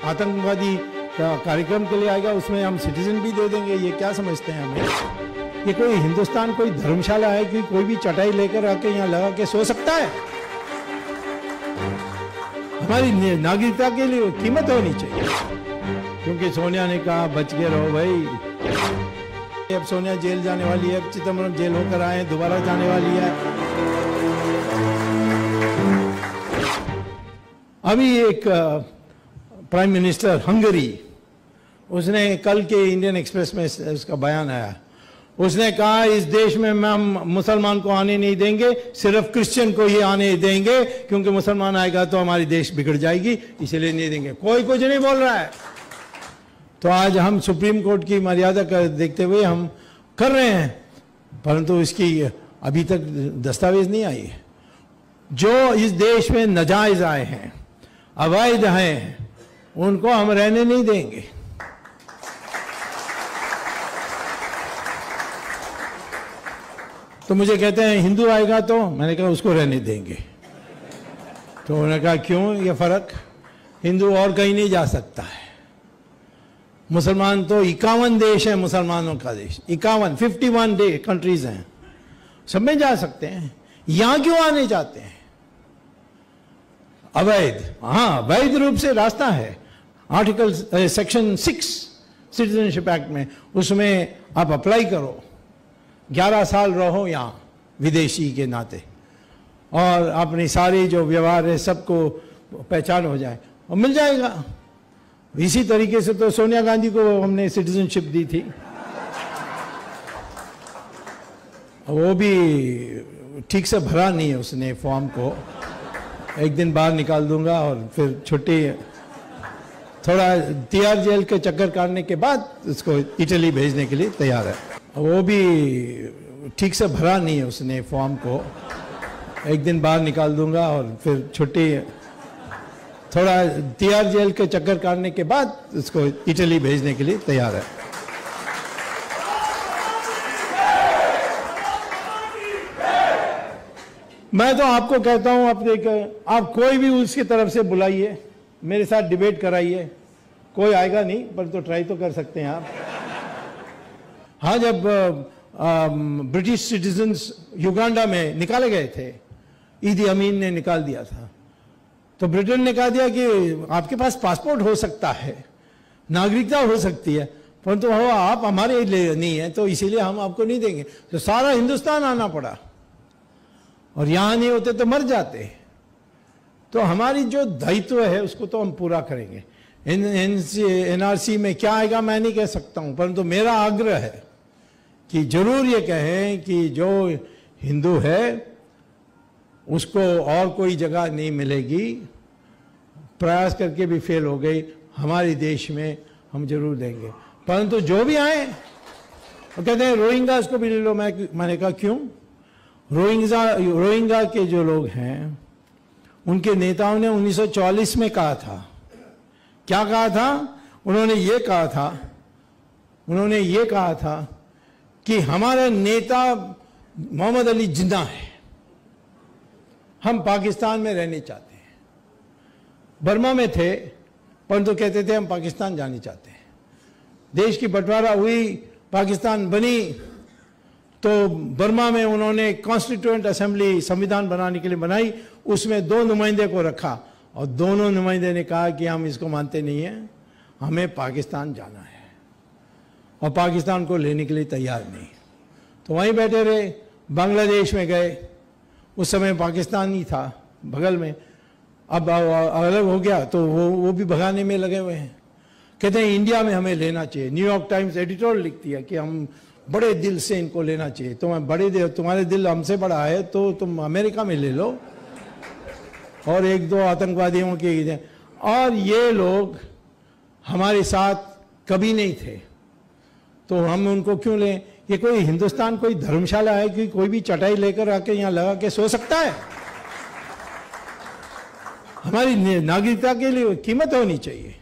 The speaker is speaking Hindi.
आतंकवादी कार्यक्रम के लिए आएगा, उसमें हम सिटीजन भी दे देंगे। ये क्या समझते हैं हमें? ये कोई हिंदुस्तान कोई धर्मशाला है कि कोई भी चटाई लेकर आके यहाँ लगा के सो सकता है? हमारी नागरिकता के लिए कीमत होनी चाहिए। क्योंकि सोनिया ने कहा बच के रहो भाई। अब सोनिया जेल जाने वाली है, चिदम्बरम जेल होकर आए, दोबारा जाने वाली है। अभी एक प्राइम मिनिस्टर हंगरी, उसने कल के इंडियन एक्सप्रेस में उसका बयान आया। उसने कहा इस देश में हम मुसलमान को आने नहीं देंगे, सिर्फ क्रिश्चियन को ही आने देंगे, क्योंकि मुसलमान आएगा तो हमारी देश बिगड़ जाएगी, इसीलिए नहीं देंगे। कोई कुछ नहीं बोल रहा है। तो आज हम सुप्रीम कोर्ट की मर्यादा कर देखते हुए हम कर रहे हैं, परंतु इसकी अभी तक दस्तावेज नहीं आई है। जो इस देश में नाजायज आए हैं, अवैध हैं, उनको हम रहने नहीं देंगे। तो मुझे कहते हैं हिंदू आएगा तो, मैंने कहा उसको रहने देंगे। तो उन्होंने कहा क्यों ये फर्क? हिंदू और कहीं नहीं जा सकता है। मुसलमान तो 51 देश है, मुसलमानों का देश 51 कंट्रीज हैं, सब में जा सकते हैं। यहां क्यों आने जाते हैं? अवैध, हाँ वैध रूप से रास्ता है। आर्टिकल सेक्शन 6 सिटीजनशिप एक्ट में, उसमें आप अप्लाई करो, 11 साल रहो यहाँ विदेशी के नाते, और अपनी सारी जो व्यवहार है सबको पहचान हो जाए और मिल जाएगा। इसी तरीके से तो सोनिया गांधी को हमने सिटीजनशिप दी थी, वो भी ठीक से भरा नहीं है उसने फॉर्म को। एक दिन बाहर निकाल दूंगा और फिर छुट्टी, थोड़ा तिहाड़ जेल के चक्कर काटने के बाद उसको इटली भेजने के लिए तैयार है। वो भी ठीक से भरा नहीं है उसने फॉर्म को। एक दिन बाहर निकाल दूंगा और फिर छुट्टी, थोड़ा तिहाड़ जेल के चक्कर काटने के बाद उसको इटली भेजने के लिए तैयार है। मैं तो आपको कहता हूं, आप कोई भी उसकी तरफ से बुलाइए, मेरे साथ डिबेट कराइए, कोई आएगा नहीं, पर तो ट्राई तो कर सकते हैं आप। हाँ, जब ब्रिटिश सिटीजन्स युगांडा में निकाले गए थे, ईदी अमीन ने निकाल दिया था, तो ब्रिटेन ने कहा दिया कि आपके पास पासपोर्ट हो सकता है, नागरिकता हो सकती है, परंतु आप हमारे लिए नहीं है, तो इसीलिए हम आपको नहीं देंगे। तो सारा हिंदुस्तान आना पड़ा, और यहां नहीं होते तो मर जाते। तो हमारी जो दायित्व है उसको तो हम पूरा करेंगे। एनआरसी में क्या आएगा मैं नहीं कह सकता हूं, परंतु मेरा आग्रह है कि जरूर ये कहें कि जो हिंदू है उसको और कोई जगह नहीं मिलेगी। प्रयास करके भी फेल हो गई, हमारे देश में हम जरूर देंगे। परंतु जो भी आए, वो कहते हैं रोहिंग्यास को भी ले लो। मैंने कहा क्यों? रोहिंग्या के जो लोग हैं, उनके नेताओं ने 1944 में कहा था, क्या कहा था? उन्होंने ये कहा था कि हमारा नेता मोहम्मद अली जिन्ना है, हम पाकिस्तान में रहने चाहते हैं। बर्मा में थे, परंतु कहते थे हम पाकिस्तान जाने चाहते हैं। देश की बंटवारा हुई, पाकिस्तान बनी, तो बर्मा में उन्होंने कॉन्स्टिट्यूएंट असेंबली संविधान बनाने के लिए बनाई, उसमें 2 नुमाइंदे को रखा, और दोनों नुमाइंदे ने कहा कि हम इसको मानते नहीं हैं, हमें पाकिस्तान जाना है, और पाकिस्तान को लेने के लिए तैयार नहीं। तो वहीं बैठे रहे। बांग्लादेश में गए, उस समय पाकिस्तान ही था बगल में, अब अलग हो गया तो वो भी भगाने में लगे हुए हैं। कहते हैं इंडिया में हमें लेना चाहिए। न्यूयॉर्क टाइम्स एडिटोरियल लिखती है कि हम बड़े दिल से इनको लेना चाहिए। तुम्हारे दिल हमसे बड़ा है तो तुम अमेरिका में ले लो, और 1-2 आतंकवादियों के, और ये लोग हमारे साथ कभी नहीं थे, तो हम उनको क्यों लें? ये कोई हिंदुस्तान कोई धर्मशाला है कि कोई भी चटाई लेकर आके यहाँ लगा के सो सकता है? हमारी नागरिकता के लिए कीमत होनी चाहिए।